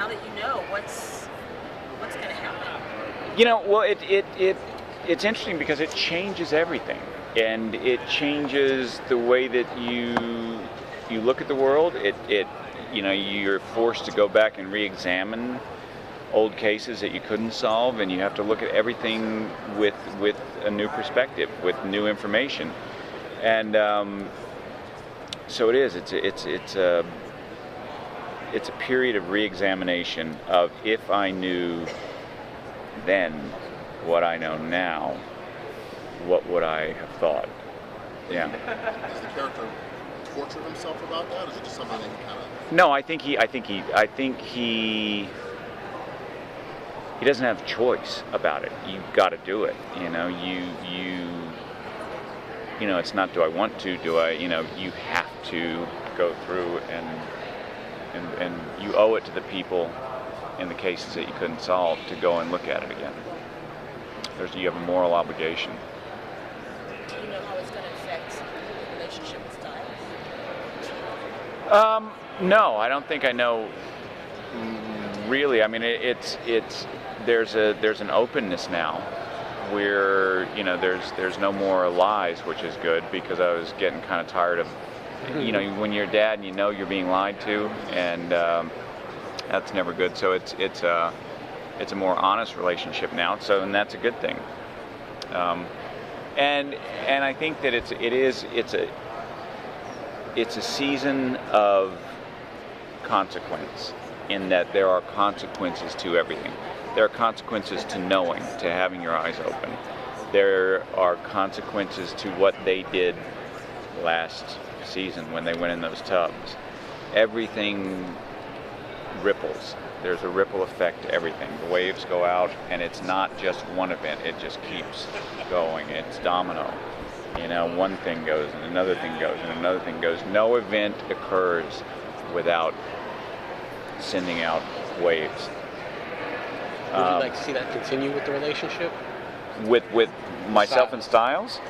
now that you know what's going to happen? Well, it's interesting because it changes everything, and it changes the way that you look at the world. You're forced to go back and re-examine old cases that you couldn't solve, and you have to look at everything with a new perspective, with new information, and so it is. It's a period of re-examination of, if I knew then what I know now, what would I have thought? Yeah. Does the character torture himself about that, or is it just something that he kind of? No, I think he doesn't have a choice about it. You've got to do it. It's not, do I want to? Do I? You have to go through, and you owe it to the people in the cases that you couldn't solve to go and look at it again. You have a moral obligation. Do you know how it's going to affect the relationship with Styles? No, I don't think I know. Really, I mean, there's an openness now, where there's no more lies, which is good, because I was getting kind of tired of, when you're a dad and you're being lied to, and that's never good. So it's a more honest relationship now. And that's a good thing. And I think that it's a season of consequence, in that there are consequences to everything. There are consequences to knowing, to having your eyes open. There are consequences to what they did last season when they went in those tubs. Everything ripples. There's a ripple effect to everything. The waves go out, and it's not just one event. It just keeps going. It's domino. One thing goes, and another thing goes, and another thing goes. No event occurs without sending out waves. Would you like to see that continue with the relationship? With myself and Styles?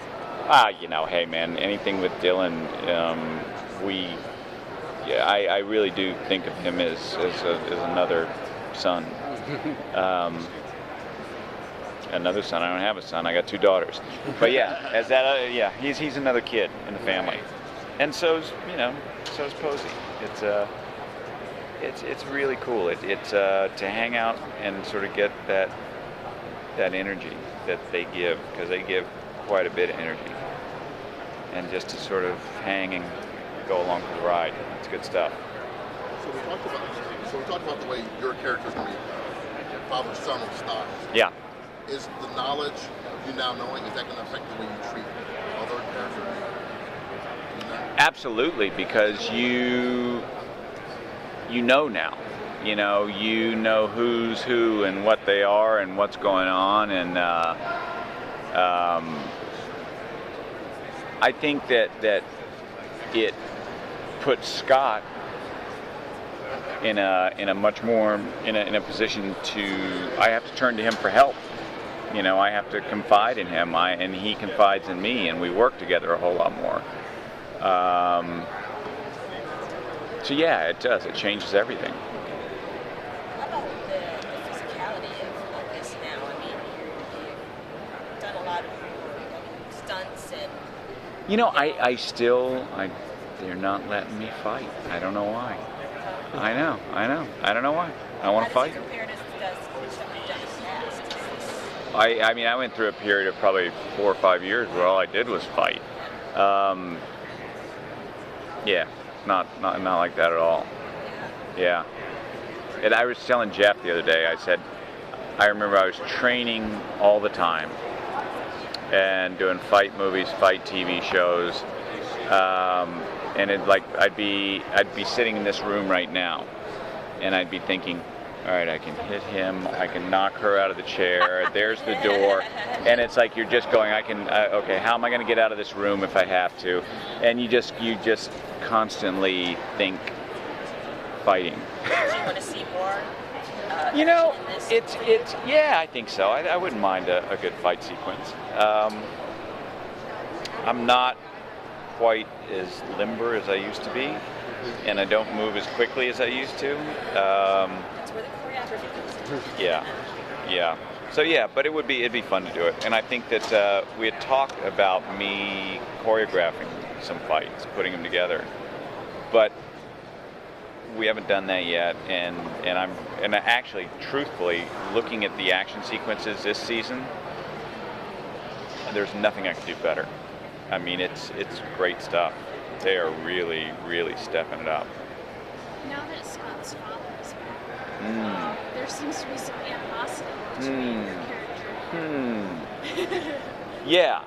Hey man, anything with Dylan, I really do think of him as another son. Another son. I don't have a son. I got 2 daughters. But he's another kid in the family. And so's Posey. It's really cool. It's to hang out and sort of get that energy that they give, because they give quite a bit of energy, and just to sort of hang and go along for the ride. It's good stuff. So we talked about the way your character's going to be father-son with Styles. Yeah. Is the knowledge of you now knowing, is that going to affect the way you treat other characters? Absolutely, because you know now. You know who's who and what they are and what's going on, and I think that it puts Scott in a much more in a position to, I have to turn to him for help. I have to confide in him, and he confides in me, and we work together a whole lot more. So yeah, it does. It changes everything. How about the physicality of this now? I mean, you've done a lot of stunts and. They're not letting me fight. I don't know why. I know. I don't know why. I want to fight. How does it compare to stuff you've done in the past? I went through a period of probably 4 or 5 years where all I did was fight. Not like that at all. Yeah. And I was telling Jeff the other day, I said, I remember I was training all the time and doing fight movies, fight TV shows, and I'd be sitting in this room right now, and I'd be thinking, all right, I can hit him, I can knock her out of the chair, there's the door, and it's like you're just going, okay, how am I going to get out of this room if I have to? And you just constantly think fighting. Do you want to see more? I think so. I wouldn't mind a good fight sequence. I'm not quite as limber as I used to be, and I don't move as quickly as I used to. That's where the choreography comes in. Yeah, yeah. So yeah, but it'd be fun to do it, and I think that we had talked about me choreographing some fights, putting them together, but we haven't done that yet, and I'm actually, truthfully, looking at the action sequences this season, there's nothing I could do better. I mean, it's great stuff. They are really, really stepping it up. Now that Scott's father is back, there seems to be some animosity between your character. Yeah,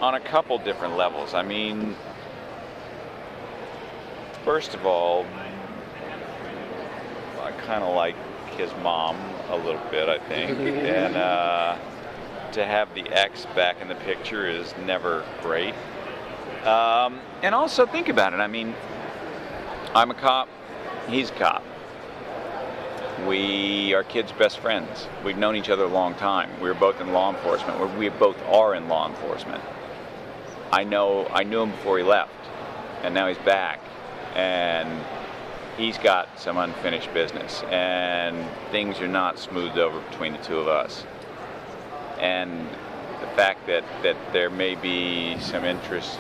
on a couple different levels. I mean, first of all, I kind of like his mom a little bit, I think, and to have the ex back in the picture is never great. And also, think about it. I mean, I'm a cop, he's a cop. We are kids' best friends. We've known each other a long time. We were both in law enforcement. We both are in law enforcement. I knew him before he left, and now he's back, and he's got some unfinished business, and things are not smoothed over between the two of us. And the fact that there may be some interest,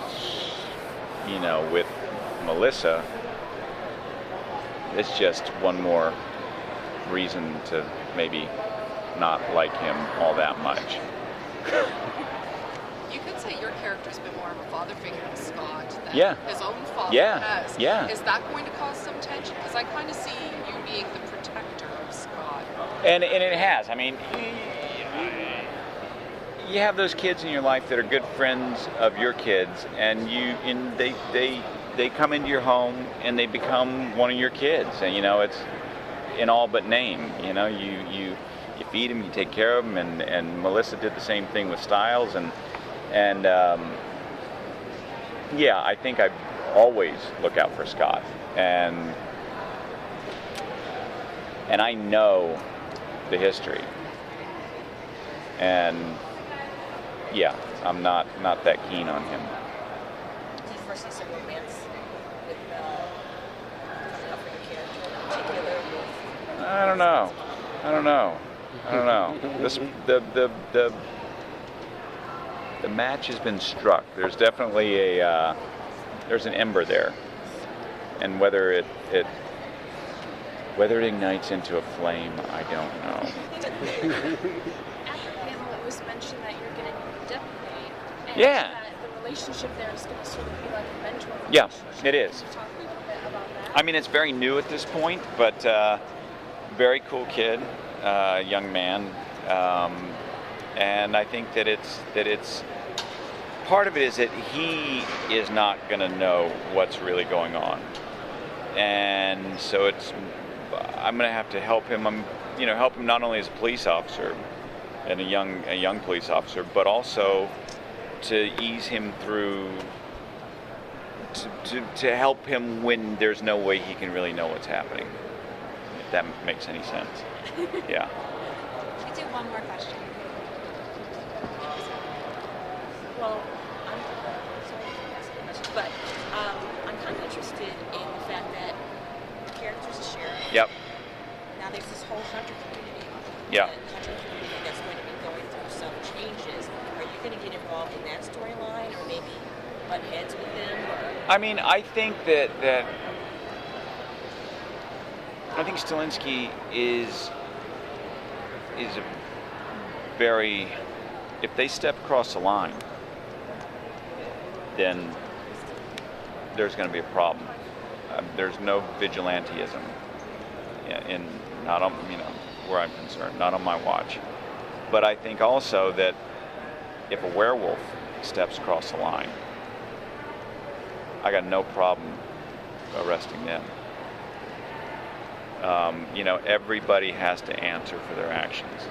you know, with Melissa, it's just one more reason to maybe not like him all that much. You could say your character's been more of a father figure to Scott than his own father has. Yeah. Is that going to cause some tension? Because I kind of see you being the protector of Scott. And it has. I mean, you have those kids in your life that are good friends of your kids, and they come into your home and they become one of your kids, and you know, it's in all but name. You know, you feed them, you take care of them, and Melissa did the same thing with Styles, and yeah, I think I always look out for Scott, and I know the history, and yeah, I'm not that keen on him. Do you foresee some romance with coming up for your character in particular? I don't know. This the match has been struck. There's definitely there's an ember there, and whether it ignites into a flame, I don't know. At the panel, it was mentioned that you're getting a new deputy, and that the relationship there is going to sort of be like a mentor relationship. Yeah, it is. Can you talk a little bit about that? I mean, it's very new at this point, but very cool kid, young man, and I think that it's part of it is that he is not going to know what's really going on, and so I'm going to have to help him. Help him not only as a police officer and a young police officer, but also to ease him through, to help him when there's no way he can really know what's happening. If that makes any sense. Yeah. Should we do one more question? Well, I'm sorry to ask a question, but I'm kind of interested in the fact that the character's a sheriff. Yep. Now there's this whole hunter community. Yeah. Hunter community that's going to be going through some changes. Are you going to get involved in that storyline, or maybe butt heads with them? I mean, I think that I think Stilinski is a very, if they step across the line, then there's going to be a problem. There's no vigilantism in not on, where I'm concerned, not on my watch. But I think also that if a werewolf steps across the line, I got no problem arresting them. Everybody has to answer for their actions.